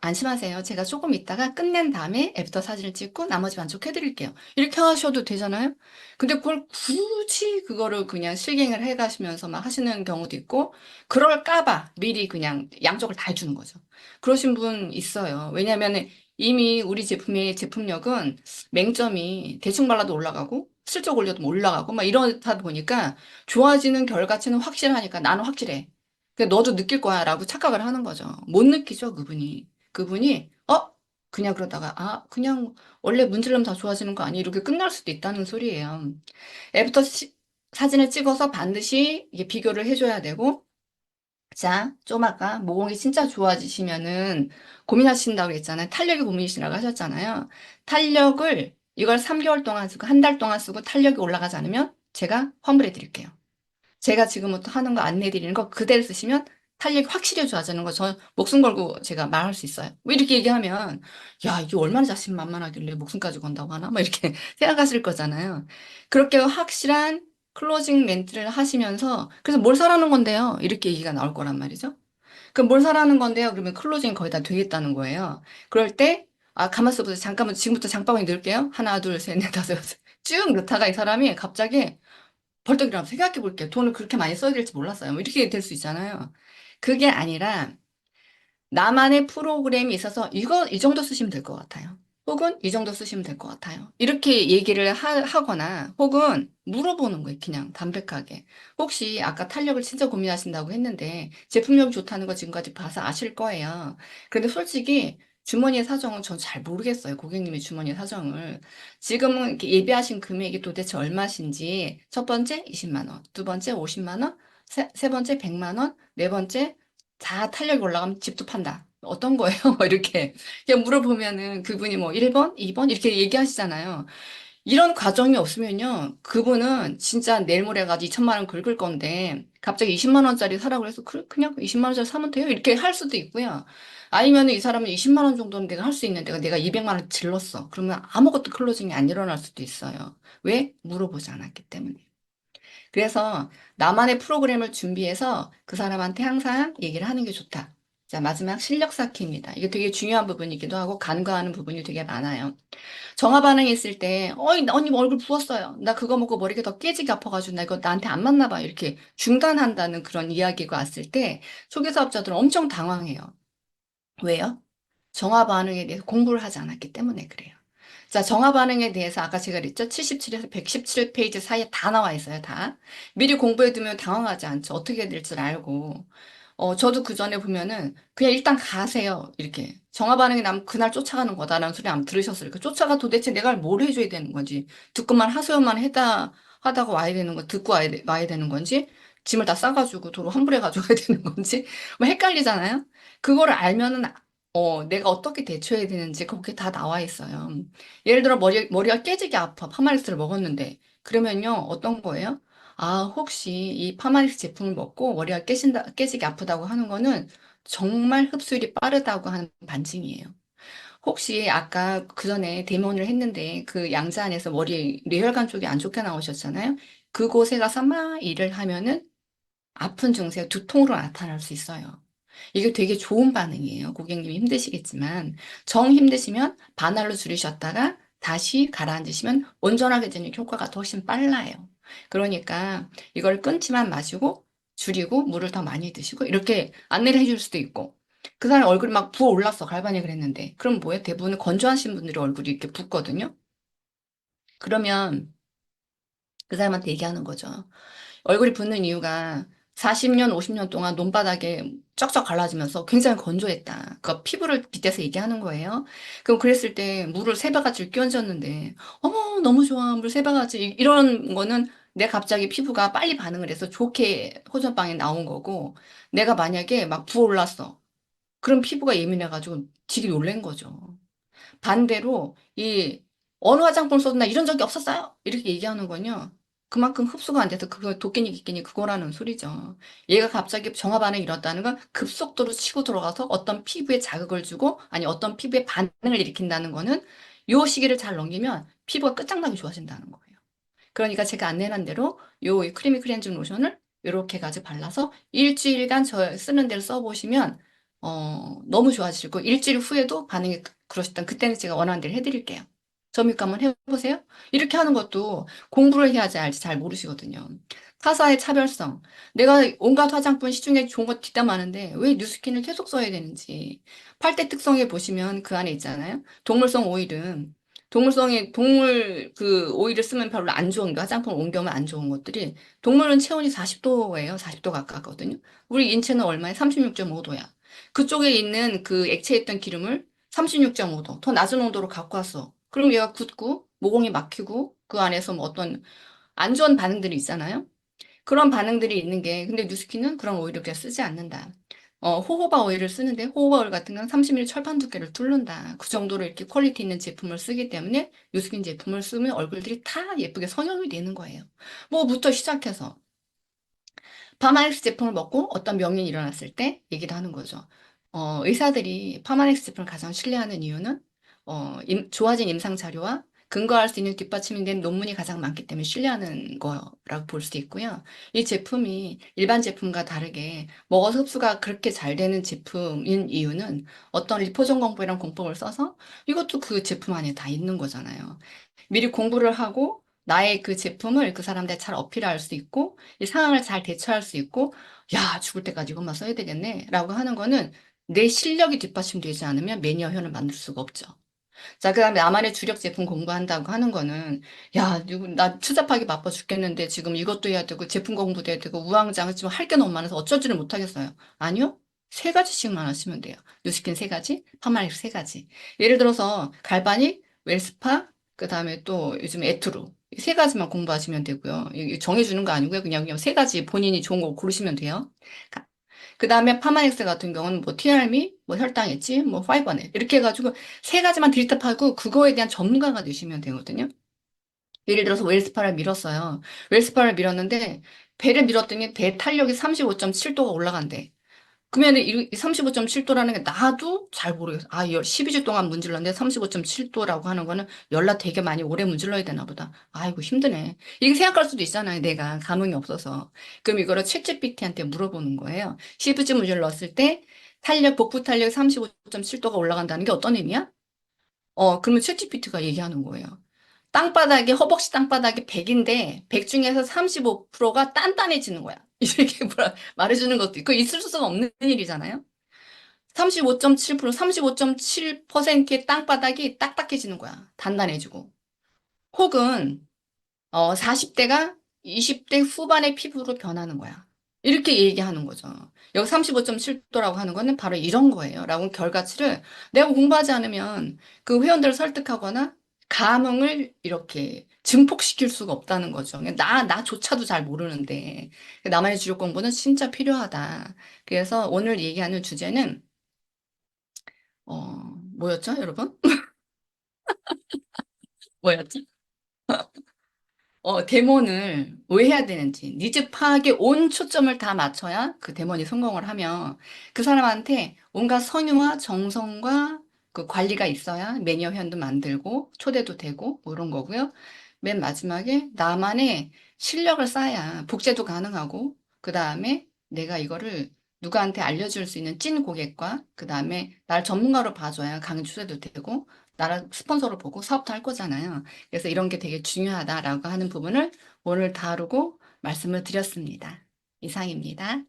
안심하세요. 제가 조금 있다가 끝낸 다음에 애프터 사진을 찍고 나머지 만족해드릴게요. 이렇게 하셔도 되잖아요? 근데 그걸 굳이 그거를 그냥 실행을 해가시면서 막 하시는 경우도 있고, 그럴까봐 미리 그냥 양쪽을 다 해주는 거죠. 그러신 분 있어요. 왜냐면은 이미 우리 제품의 제품력은 맹점이 대충 발라도 올라가고, 슬쩍 올려도 올라가고, 막 이러다 보니까 좋아지는 결과치는 확실하니까 나는 확실해. 너도 느낄 거야 라고 착각을 하는 거죠. 못 느끼죠, 그분이. 그분이, 그냥 그러다가, 그냥 원래 문질르면 다 좋아지는 거 아니? 이렇게 끝날 수도 있다는 소리예요. 애프터 사진을 찍어서 반드시 이게 비교를 해줘야 되고, 자, 좀 아까 모공이 진짜 좋아지시면은 고민하신다고 그랬잖아요. 탄력이 고민이시라고 하셨잖아요. 탄력을 이걸 3개월 동안 쓰고 한 달 동안 쓰고 탄력이 올라가지 않으면 제가 환불해 드릴게요. 제가 지금부터 하는 거 안내해 드리는 거 그대로 쓰시면 탄력이 확실히 좋아지는 거 저 목숨 걸고 제가 말할 수 있어요. 뭐 이렇게 얘기하면 야, 이게 얼마나 자신만만하길래 목숨까지 건다고 하나? 뭐 이렇게 생각하실 거잖아요. 그렇게 확실한 클로징 멘트를 하시면서 그래서 뭘 사라는 건데요? 이렇게 얘기가 나올 거란 말이죠. 그럼 뭘 사라는 건데요? 그러면 클로징이 거의 다 되겠다는 거예요. 그럴 때 가만있어 보세요. 잠깐만 지금부터 장바구니 넣을게요. 하나, 둘, 셋, 넷, 다섯, 여섯. 쭉 넣다가 이 사람이 갑자기 벌떡 일어나서 생각해 볼게요. 돈을 그렇게 많이 써야 될지 몰랐어요. 뭐 이렇게 될 수 있잖아요. 그게 아니라 나만의 프로그램이 있어서 이 정도 쓰시면 될 것 같아요. 혹은 이 정도 쓰시면 될 것 같아요. 이렇게 얘기를 하거나 혹은 물어보는 거예요. 그냥 담백하게. 혹시 아까 탄력을 진짜 고민하신다고 했는데 제품력이 좋다는 거 지금까지 봐서 아실 거예요. 그런데 솔직히 주머니의 사정은 전 잘 모르겠어요. 고객님의 주머니의 사정을. 지금은 이렇게 예비하신 금액이 도대체 얼마신지 첫 번째 20만 원, 두 번째 50만 원, 세 번째 100만 원, 네 번째 다 탄력이 올라가면 집도 판다. 어떤 거예요? 뭐 이렇게 그냥 물어보면은 그분이 뭐 1번, 2번 이렇게 얘기하시잖아요. 이런 과정이 없으면요. 그분은 진짜 내일 모레까지 2천만 원 긁을 건데 갑자기 20만 원짜리 사라고 해서 그냥 20만 원짜리 사면 돼요. 이렇게 할 수도 있고요. 아니면 이 사람은 20만 원 정도는 내가 할 수 있는데 내가 200만 원 질렀어. 그러면 아무것도 클로징이 안 일어날 수도 있어요. 왜? 물어보지 않았기 때문에. 그래서 나만의 프로그램을 준비해서 그 사람한테 항상 얘기를 하는 게 좋다. 자, 마지막 실력 쌓기입니다. 이게 되게 중요한 부분이기도 하고 간과하는 부분이 되게 많아요. 정화 반응이 있을 때, 언니 얼굴 부었어요. 나 그거 먹고 머리가 더 깨지게 아파가지고 나 이거 나한테 안 맞나 봐. 이렇게 중단한다는 그런 이야기가 왔을 때 초기 사업자들은 엄청 당황해요. 왜요? 정화 반응에 대해서 공부를 하지 않았기 때문에 그래요. 자, 정화 반응에 대해서 아까 제가 그랬죠? 77에서 117페이지 사이에 다 나와 있어요, 다. 미리 공부해두면 당황하지 않죠. 어떻게 될 줄 알고. 저도 그 전에 보면은 그냥 일단 가세요. 이렇게. 정화 반응이 나면 그날 쫓아가는 거다라는 소리 아마 들으셨어요. 그 쫓아가 도대체 내가 뭘 해줘야 되는 건지. 듣고만 하소연만 하다가 와야 되는 거, 듣고 와야 되는 건지. 짐을 다 싸가지고 도로 환불해 가지고 와야 되는 건지. 뭐 헷갈리잖아요? 그거를 알면은 내가 어떻게 대처해야 되는지 거기에 다 나와 있어요. 예를 들어 머리가 깨지게 아파. 파마리스를 먹었는데. 그러면요, 어떤 거예요? 혹시 이 파마리스 제품을 먹고 머리가 깨지게 아프다고 하는 거는 정말 흡수율이 빠르다고 하는 반증이에요. 혹시 아까 그 전에 데모를 했는데 그 양자 안에서 머리 뇌혈관 쪽이 안 좋게 나오셨잖아요. 그곳에 가서 막 일을 하면은 아픈 증세가 두통으로 나타날 수 있어요. 이게 되게 좋은 반응이에요. 고객님이 힘드시겠지만 정 힘드시면 반알로 줄이셨다가 다시 가라앉으시면 온전하게 되는 효과가 더 훨씬 빨라요. 그러니까 이걸 끊지만 마시고 줄이고 물을 더 많이 드시고 이렇게 안내를 해줄 수도 있고 그 사람 얼굴이 막 부어올랐어. 갈바닉을 했는데 그럼 뭐예요? 대부분 건조하신 분들이 얼굴이 이렇게 붓거든요. 그러면 그 사람한테 얘기하는 거죠. 얼굴이 붓는 이유가 40년, 50년 동안 논바닥에 쩍쩍 갈라지면서 굉장히 건조했다. 그 피부를 빗대서 얘기하는 거예요. 그럼 그랬을 때 물을 세 바가지를 끼얹었는데, 어머, 너무 좋아. 물 세 바가지. 이런 거는 내 갑자기 피부가 빨리 반응을 해서 좋게 호전방에 나온 거고, 내가 만약에 막 부어올랐어. 그럼 피부가 예민해가지고 되게 놀란 거죠. 반대로 어느 화장품 써도 나 이런 적이 없었어요. 이렇게 얘기하는 건요. 그만큼 흡수가 안 돼서 그거 도끼니 기끼니 그거라는 소리죠. 얘가 갑자기 정화 반응이 일었다는 건 급속도로 치고 들어가서 어떤 피부에 자극을 주고 아니 어떤 피부에 반응을 일으킨다는 거는 요 시기를 잘 넘기면 피부가 끝장나게 좋아진다는 거예요. 그러니까 제가 안내한 대로 요 크리미 클렌징 로션을 이렇게 가지고 발라서 일주일간 저 쓰는 대로 써보시면 너무 좋아지실 거고 일주일 후에도 반응이 그러시던 그때는 제가 원하는 대로 해드릴게요. 점입과 한번 해보세요. 이렇게 하는 것도 공부를 해야지 알지 잘 모르시거든요. 타사의 차별성. 내가 온갖 화장품 시중에 좋은 거 뒷담 많은데 왜 뉴스킨을 계속 써야 되는지. 팔대 특성에 보시면 그 안에 있잖아요. 동물성 오일은 동물 그 오일을 쓰면 별로 안 좋은 게 화장품을 옮겨오면 안 좋은 것들이 동물은 체온이 40도예요. 40도 가깝거든요. 우리 인체는 얼마에 36.5도야. 그쪽에 있는 그 액체에 있던 기름을 36.5도 더 낮은 온도로 갖고 왔어. 그럼 얘가 굳고 모공이 막히고 그 안에서 뭐 어떤 안 좋은 반응들이 있잖아요. 그런 반응들이 있는 게 근데 뉴스킨은 그런 오일을 그냥 쓰지 않는다. 호호바 오일을 쓰는데 호호바 오일 같은 건 30ml 철판 두께를 뚫는다. 그 정도로 이렇게 퀄리티 있는 제품을 쓰기 때문에 뉴스킨 제품을 쓰면 얼굴들이 다 예쁘게 성형이 되는 거예요. 뭐부터 시작해서 파마엑스 제품을 먹고 어떤 병이 일어났을 때 얘기를 하는 거죠. 의사들이 파마엑스 제품을 가장 신뢰하는 이유는 좋아진 임상 자료와 근거할 수 있는 뒷받침이 된 논문이 가장 많기 때문에 신뢰하는 거라고 볼 수 있고요. 이 제품이 일반 제품과 다르게 먹어서 흡수가 그렇게 잘 되는 제품인 이유는 어떤 리포존 공법이란 공법을 써서 이것도 그 제품 안에 다 있는 거잖아요. 미리 공부를 하고 나의 그 제품을 그 사람들한테 잘 어필할 수 있고 이 상황을 잘 대처할 수 있고 야 죽을 때까지 이것만 써야 되겠네 라고 하는 거는 내 실력이 뒷받침되지 않으면 매니어현을 만들 수가 없죠. 자, 그다음에 나만의 주력 제품 공부한다고 하는 거는 야, 나 추잡하게 바빠 죽겠는데 지금 이것도 해야 되고 제품 공부도 해야 되고 우왕좌왕 지금 할 게 너무 많아서 어쩔 줄을 못 하겠어요. 아니요. 세 가지씩만 하시면 돼요. 뉴스킨 세 가지, 파마닉스 세 가지. 예를 들어서 갈바닉, 웰스파, 그다음에 또 요즘 에투루 이 세 가지만 공부하시면 되고요. 이게 정해주는 거 아니고요. 그냥 세 가지 본인이 좋은 거 고르시면 돼요. 그 다음에 파마닉스 같은 경우는 뭐 티알미, 뭐 혈당 엣지, 뭐 파이버넷 이렇게 해가지고 세 가지만 딜tap하고 그거에 대한 전문가가 되시면 되거든요. 예를 들어서 웰스파를 밀었어요. 웰스파를 밀었는데 배를 밀었더니 배 탄력이 35.7도가 올라간대. 그러면 이 35.7도라는 게 나도 잘 모르겠어. 12주 동안 문질렀는데 35.7도라고 하는 거는 열나 되게 많이 오래 문질러야 되나 보다. 아이고, 힘드네. 이게 생각할 수도 있잖아요. 내가 감흥이 없어서. 그럼 이거를 챗GPT한테 물어보는 거예요. 12주 문질렀을 때 복부 탄력 35.7도가 올라간다는 게 어떤 의미야? 그러면 챗GPT가 얘기하는 거예요. 허벅지 땅바닥이 100인데 100 중에서 35%가 단단해지는 거야. 이렇게 말해주는 것도 있고 있을 수가 없는 일이잖아요. 35.7%의 땅바닥이 딱딱해지는 거야. 단단해지고. 혹은 40대가 20대 후반의 피부로 변하는 거야. 이렇게 얘기하는 거죠. 여기 35.7도라고 하는 거는 바로 이런 거예요. 라고 결과치를 내가 공부하지 않으면 그 회원들을 설득하거나 감흥을 이렇게 증폭시킬 수가 없다는 거죠. 나조차도 잘 모르는데 나만의 주력 공부는 진짜 필요하다. 그래서 오늘 얘기하는 주제는 뭐였죠, 여러분? 뭐였죠? 데몬을 왜 해야 되는지, 니즈 파악에 온 초점을 다 맞춰야 그 데몬이 성공을 하며 그 사람한테 온갖 선유와 정성과 그 관리가 있어야 매니어 회원도 만들고 초대도 되고 뭐 이런 거고요. 맨 마지막에 나만의 실력을 쌓아야 복제도 가능하고 그 다음에 내가 이거를 누구한테 알려줄 수 있는 찐 고객과 그 다음에 날 전문가로 봐줘야 강의 초대도 되고 나를 스폰서로 보고 사업도 할 거잖아요. 그래서 이런 게 되게 중요하다라고 하는 부분을 오늘 다루고 말씀을 드렸습니다. 이상입니다.